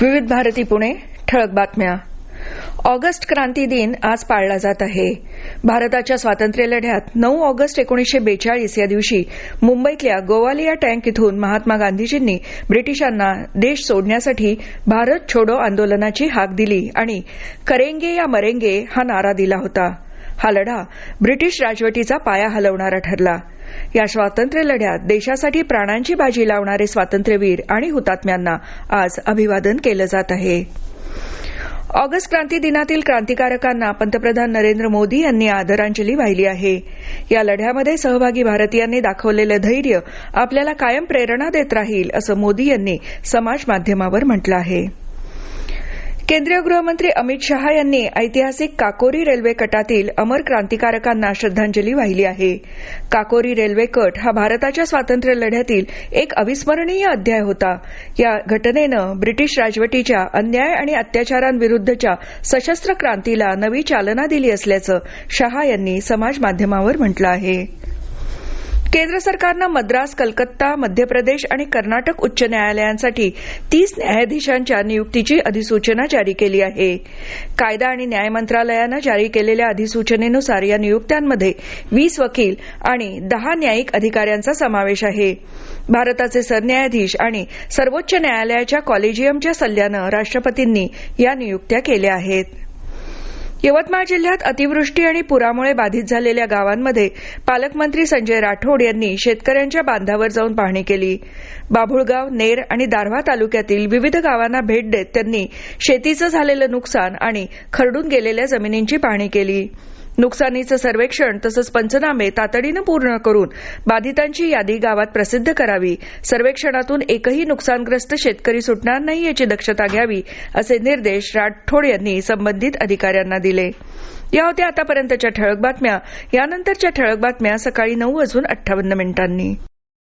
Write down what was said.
विविध भारती पुणे ठळक बातम्या. ऑगस्ट क्रांती दिन आज पाळला जात आहे. भारताच्या स्वातंत्र्य लढ्यात 9 ऑगस्ट 1942 या दिवशी मुंबईतल्या गोवालिया टँक इथून महात्मा गांधीजींनी ब्रिटिशांना देश सोडण्यासाठी भारत छोडो आंदोलनाची हाक दिली आणि करेंगे या मरेंगे हा नारा दिला होता. हा लढा ब्रिटिश राजवटीचा पाया हलवणारा ठरला. या स्वातंत्र्य लढ्यात देशासाठी प्राणांची बाजी लावणारे स्वातंत्र्यवीर आणि हुतात्म्यांना आज अभिवादन केलं जात आहे. ऑगस्ट क्रांती दिनातील क्रांतिकारकांना पंतप्रधान नरेंद्र मोदी यांनी आदरांजली वाहिली आहे. या लढ्यामध्ये सहभागी भारतीयांनी दाखवलेलं धैर्य आपल्याला कायम प्रेरणा देत राहील असं मोदी यांनी समाज माध्यमावर म्हटलं आहे. केंद्रीय गृहमंत्री अमित शहा यांनी ऐतिहासिक काकोरी रेल्वे कटातील अमर क्रांतिकारकांना श्रद्धांजली वाहिली आहे. काकोरी रेल्वे कट हा भारताच्या स्वातंत्र्य लढ्यातील एक अविस्मरणीय अध्याय होता. या घटनेनं ब्रिटिश राजवटीच्या अन्याय आणि अत्याचारांविरुद्धच्या सशस्त्र क्रांतीला नवी चालना दिली असल्याचं शहा यांनी समाज माध्यमावर म्हटलं आहे. केंद्र सरकारनं मद्रास, कलकत्ता, मध्य प्रदेश आणि कर्नाटक उच्च न्यायालयांसाठी 30 न्यायाधीशांच्या नियुक्तीची अधिसूचना जारी केली आहे. कायदा आणि न्याय मंत्रालयानं जारी केलेल्या अधिसूचनेनुसार या नियुक्त्यांमध्ये 20 वकील आणि 10 न्यायिक अधिकाऱ्यांचा समावेश आहे. भारताचे सरन्यायाधीश आणि सर्वोच्च न्यायालयाच्या कॉलेजियमच्या सल्ल्यानं राष्ट्रपतींनी या नियुक्त्या केल्या आहेत. यवतमाळ जिल्ह्यात अतिवृष्टी आणि पुरामुळे बाधित झालेल्या गावांमध्ये पालकमंत्री संजय राठोड यांनी शेतकऱ्यांच्या बांधावर जाऊन पाहणी केली. बाभुळगाव, नेर आणि दारव्हा तालुक्यातील विविध गावांना भेट देत त्यांनी शेतीचं झालेलं नुकसान आणि खरडून गेलेल्या जमिनींची पाहणी केली. नुकसानीचं सर्वेक्षण तसंच पंचनामे तातडीनं पूर्ण करून बाधितांची यादी गावात प्रसिद्ध करावी. सर्वेक्षणातून एकही नुकसानग्रस्त शेतकरी सुटणार नाही याची दक्षता घ्यावी असे निर्देश राठोड यांनी संबंधित अधिकाऱ्यांना दिले. या होत्या आतापर्यंतच्या ठळक बातम्या. यानंतरच्या ठळक बातम्या सकाळी 9:58 मिनिटांनी.